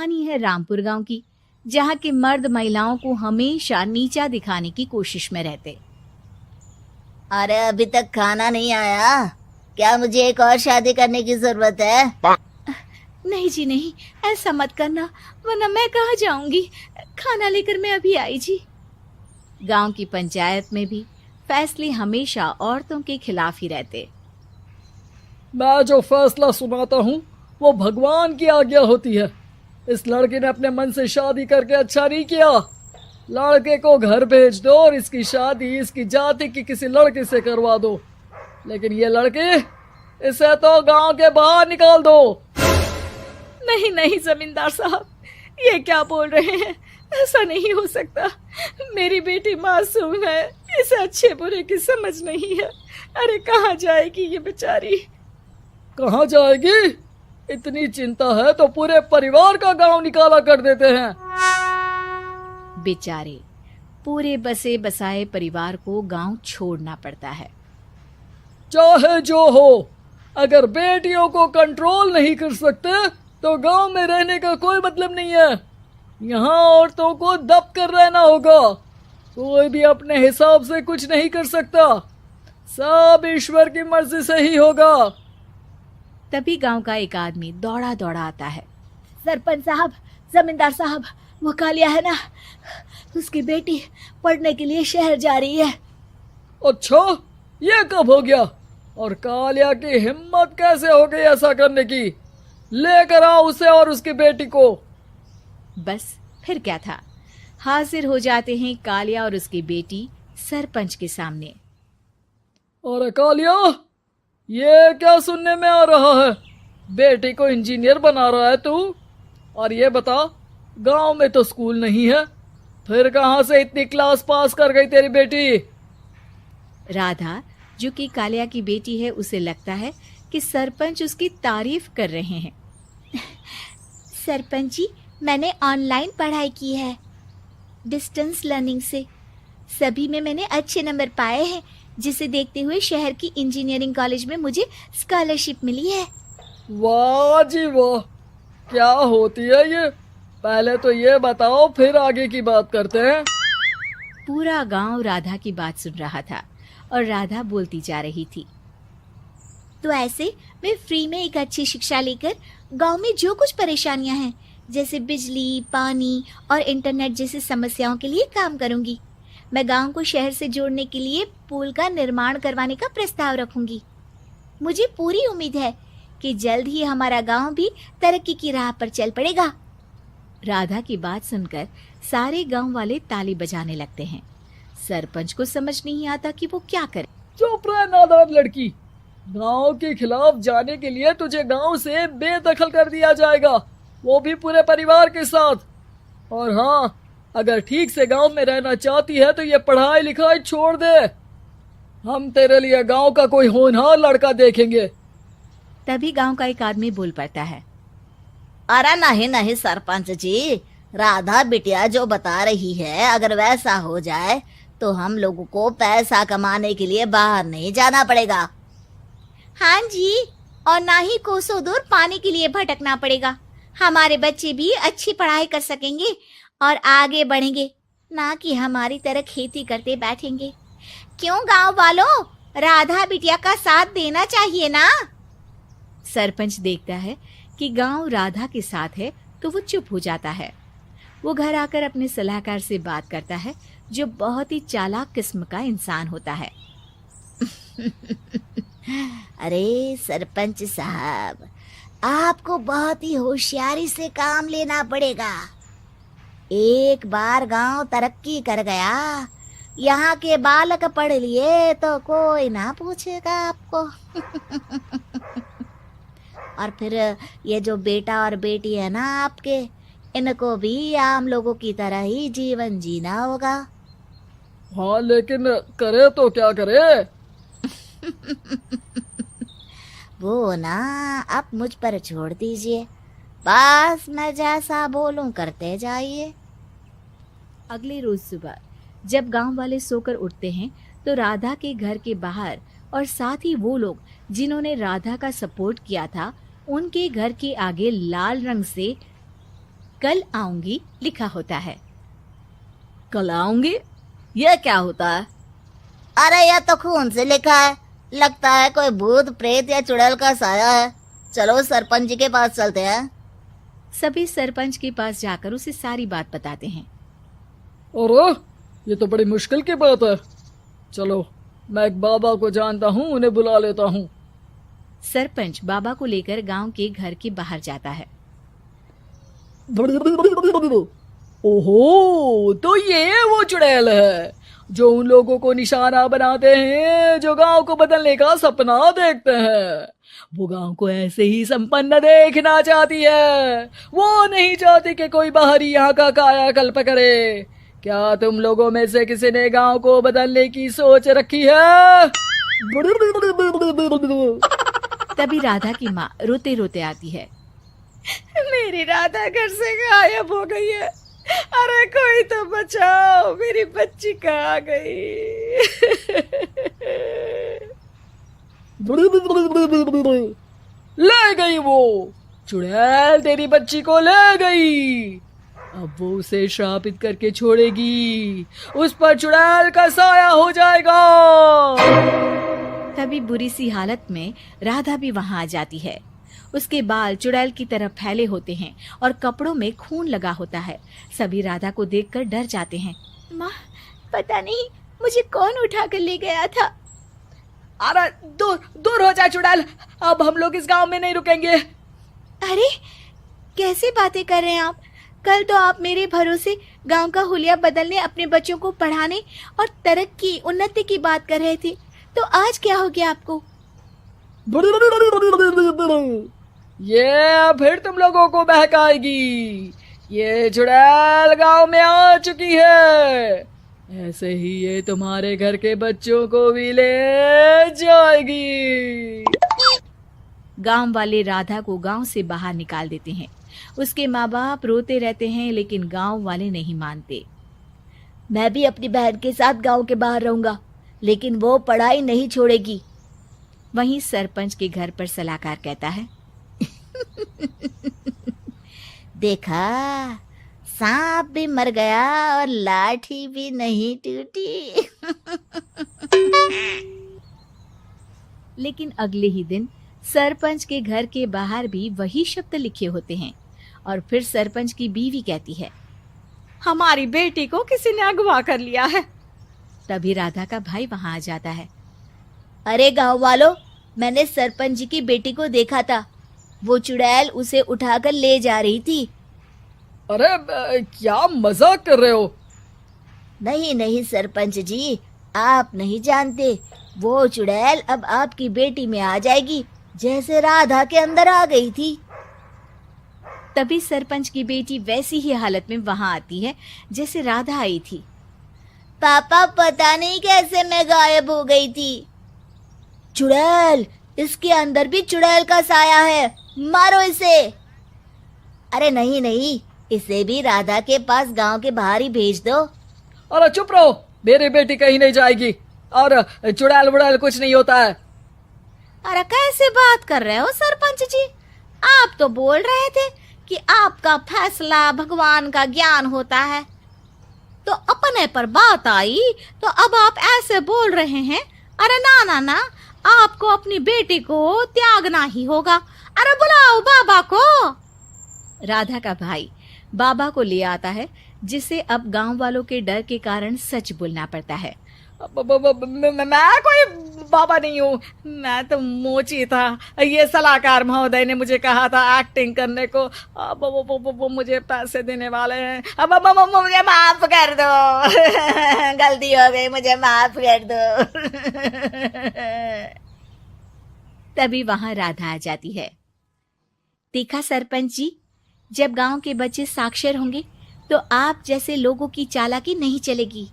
कहानी है रामपुर गांव की, जहां के मर्द महिलाओं को हमेशा नीचा दिखाने की कोशिश में रहते। अरे अभी तक खाना नहीं आया, क्या मुझे एक और शादी करने की जरूरत है? नहीं जी नहीं, ऐसा मत करना, वरना मैं कहाँ जाऊंगी। खाना लेकर मैं अभी आई जी। गांव की पंचायत में भी फैसले हमेशा औरतों के खिलाफ ही रहते। मैं जो फैसला सुनाता हूँ वो भगवान की आज्ञा होती है। इस लड़के ने अपने मन से शादी करके अच्छा नहीं किया। लड़के को घर भेज दो और इसकी शादी इसकी जाति की किसी लड़के से करवा दो, लेकिन ये लड़की, इसे तो गांव के बाहर निकाल दो। नहीं नहीं जमींदार साहब, ये क्या बोल रहे हैं? ऐसा नहीं हो सकता। मेरी बेटी मासूम है, इसे अच्छे बुरे की समझ नहीं है। अरे कहाँ जाएगी ये बेचारी? कहाँ जाएगी? इतनी चिंता है तो पूरे परिवार का गांव निकाला कर देते हैं। बेचारे पूरे बसे बसाए परिवार को गांव छोड़ना पड़ता है। चाहे जो हो, अगर बेटियों को कंट्रोल नहीं कर सकते तो गांव में रहने का कोई मतलब नहीं है। यहाँ औरतों को दब कर रहना होगा। कोई भी अपने हिसाब से कुछ नहीं कर सकता, सब ईश्वर की मर्जी से ही होगा। तभी गांव का एक आदमी दौड़ा दौड़ा आता है। सरपंच साहब, जमींदार साहब, वो कालिया है ना, उसकी बेटी पढ़ने के लिए शहर जा रही है। अच्छा, ये कब हो गया? और कालिया की हिम्मत कैसे हो गई ऐसा करने की? लेकर आओ उसे और उसकी बेटी को। बस फिर क्या था, हाजिर हो जाते हैं कालिया और उसकी बेटी सरपंच के सामने। और कालिया, ये क्या सुनने में आ रहा है? बेटी को इंजीनियर बना रहा है तू? और ये बता, गांव में तो स्कूल नहीं है, फिर कहां से इतनी क्लास पास कर गई तेरी बेटी? राधा, जो कि कालिया की बेटी है, उसे लगता है कि सरपंच उसकी तारीफ कर रहे हैं। सरपंच जी, मैंने ऑनलाइन पढ़ाई की है, डिस्टेंस लर्निंग से। सभी में मैंने अच्छे नंबर पाए हैं, जिसे देखते हुए शहर की इंजीनियरिंग कॉलेज में मुझे स्कॉलरशिप मिली है। वाह जी वाह, क्या होती है ये? पहले तो ये बताओ, फिर आगे की बात करते हैं। पूरा गांव राधा की बात सुन रहा था और राधा बोलती जा रही थी। तो ऐसे मैं फ्री में एक अच्छी शिक्षा लेकर गांव में जो कुछ परेशानियां हैं, जैसे बिजली, पानी और इंटरनेट जैसी समस्याओं के लिए काम करूंगी। मैं गांव को शहर से जोड़ने के लिए पुल का निर्माण करवाने का प्रस्ताव रखूंगी। मुझे पूरी उम्मीद है कि जल्द ही हमारा गांव भी तरक्की की राह पर चल पड़ेगा। राधा की बात सुनकर सारे गांव वाले ताली बजाने लगते हैं। सरपंच को समझ नहीं आता कि वो क्या करे। चुप रह नादान लड़की, गांव के खिलाफ जाने के लिए तुझे गांव से बेदखल कर दिया जाएगा, वो भी पूरे परिवार के साथ। और हाँ, अगर ठीक से गांव में रहना चाहती है तो ये पढ़ाई लिखाई छोड़ दे। हम तेरे लिए गांव का कोई होनहार लड़का देखेंगे। तभी गांव का एक आदमी बोल पड़ता है। अरे नहीं नहीं सरपंच जी, राधा बिटिया जो बता रही है, अगर वैसा हो जाए तो हम लोगों को पैसा कमाने के लिए बाहर नहीं जाना पड़ेगा। हाँ जी, और ना ही कोसों दूर पानी के लिए भटकना पड़ेगा। हमारे बच्चे भी अच्छी पढ़ाई कर सकेंगे और आगे बढ़ेंगे, ना कि हमारी तरह खेती करते बैठेंगे। क्यों गांव वालों, राधा बिटिया का साथ देना चाहिए ना। सरपंच देखता है कि गांव राधा के साथ है तो वो चुप हो जाता है। वो घर आकर अपने सलाहकार से बात करता है, जो बहुत ही चालाक किस्म का इंसान होता है। अरे सरपंच साहब, आपको बहुत ही होशियारी से काम लेना पड़ेगा। एक बार गांव तरक्की कर गया, यहाँ के बालक पढ़ लिए तो कोई ना पूछेगा आपको। और फिर ये जो बेटा और बेटी है ना आपके, इनको भी आम लोगों की तरह ही जीवन जीना होगा। हाँ, लेकिन करे तो क्या करे? वो ना आप मुझ पर छोड़ दीजिए, बस मैं जैसा बोलूं करते जाइए। अगले रोज सुबह जब गांव वाले सोकर उठते हैं तो राधा के घर के बाहर और साथ ही वो लोग जिन्होंने राधा का सपोर्ट किया था, उनके घर के आगे लाल रंग से कल आऊंगी लिखा होता है। कल आऊंगी, यह क्या होता है? अरे यह तो खून से लिखा है, लगता है कोई भूत प्रेत या चुड़ैल का साया है। चलो सरपंच जी के पास चलते हैं। सभी सरपंच के पास जाकर उसे सारी बात बताते हैं। अरे ये तो बड़ी मुश्किल की बात है। चलो मैं एक बाबा को जानता हूँ, उन्हें बुला लेता हूँ। सरपंच बाबा को लेकर गांव के घर के बाहर जाता है। ओहो, तो ये वो चुड़ैल है जो उन लोगों को निशाना बनाते हैं जो गांव को बदलने का सपना देखते हैं। वो गांव को ऐसे ही संपन्न देखना चाहती है। वो नहीं चाहती कि कोई बाहरी यहाँ का कायाकल्प करे। क्या तुम लोगों में से किसी ने गांव को बदलने की सोच रखी है? तभी राधा की माँ रोते रोते आती है। मेरी राधा घर से गायब हो गई है। अरे कोई तो बचाओ, मेरी बच्ची कहाँ गई? ले गई वो चुड़ैल, तेरी बच्ची को ले गई। अब वो उसे श्रापित करके छोड़ेगी, उस पर चुड़ैल का साया हो जाएगा। तभी बुरी सी हालत में राधा भी वहां आ जाती है। उसके बाल चुड़ैल की तरह फैले होते हैं और कपड़ों में खून लगा होता है। सभी राधा को देखकर डर जाते हैं। माँ, पता नहीं मुझे कौन उठा कर ले गया था। अरे दूर दूर हो जा चुड़ैल, अब हम लोग इस गांव में नहीं रुकेंगे। अरे कैसी बातें कर रहे हैं आप? कल तो आप मेरे भरोसे गांव का हुलिया बदलने, अपने बच्चों को पढ़ाने और तरक्की उन्नति की बात कर रहे थे, तो आज क्या हो गया आपको? ये फिर तुम लोगों को बहकाएगी। ये चुड़ैल गांव में आ चुकी है, ऐसे ही ये तुम्हारे घर के बच्चों को भी ले जाएगी। गांव वाले राधा को गांव से बाहर निकाल देते हैं। उसके माँ बाप रोते रहते हैं, लेकिन गांव वाले नहीं मानते। मैं भी अपनी बहन के साथ गांव के बाहर रहूंगा, लेकिन वो पढ़ाई नहीं छोड़ेगी। वहीं सरपंच के घर पर सलाहकार कहता है। देखा, सांप भी मर गया और लाठी भी नहीं टूटी। लेकिन अगले ही दिन सरपंच के घर के बाहर भी वही शब्द लिखे होते हैं। और फिर सरपंच की बीवी कहती है, हमारी बेटी को किसी ने अगवा कर लिया है। तभी राधा का भाई वहां आ जाता है। अरे गांव वालों, मैंने सरपंच जी की बेटी को देखा था। वो चुड़ैल उसे उठाकर ले जा रही थी। अरे क्या मजाक कर रहे हो? नहीं नहीं सरपंच जी, आप नहीं जानते। वो चुड़ैल अब आपकी बेटी में आ जाएगी, जैसे राधा के अंदर आ गई थी। तभी सरपंच की बेटी वैसी ही हालत में वहां आती है जैसे राधा आई थी। पापा, पता नहीं कैसे मैं गायब हो गई थी। चुड़ैल, इसके अंदर भी चुड़ैल का साया है, मारो इसे। अरे नहीं नहीं, इसे भी राधा के पास गांव के बाहर ही भेज दो। अरे चुप रहो, मेरी बेटी कहीं नहीं जाएगी और चुड़ैल वुड़ैल कुछ नहीं होता है। अरे कैसे बात कर रहे हो सरपंच जी? आप तो बोल रहे थे कि आपका फैसला भगवान का ज्ञान होता है, तो अपने पर बात आई तो अब आप ऐसे बोल रहे हैं। अरे ना ना ना, आपको अपनी बेटी को त्यागना ही होगा। अरे बुलाओ बाबा को। राधा का भाई बाबा को ले आता है, जिसे अब गांव वालों के डर के कारण सच बोलना पड़ता है। मैं कोई बाबा नहीं हूँ, मैं तो मोची था। ये सलाहकार महोदय ने मुझे कहा था एक्टिंग करने को। अब वो मुझे पैसे देने वाले हैं। अब मुझे माफ कर दो। गलती हो गई, मुझे माफ कर दो। तभी वहां राधा आ जाती है। देखा सरपंच जी, जब गांव के बच्चे साक्षर होंगे तो आप जैसे लोगों की चालाकी नहीं चलेगी।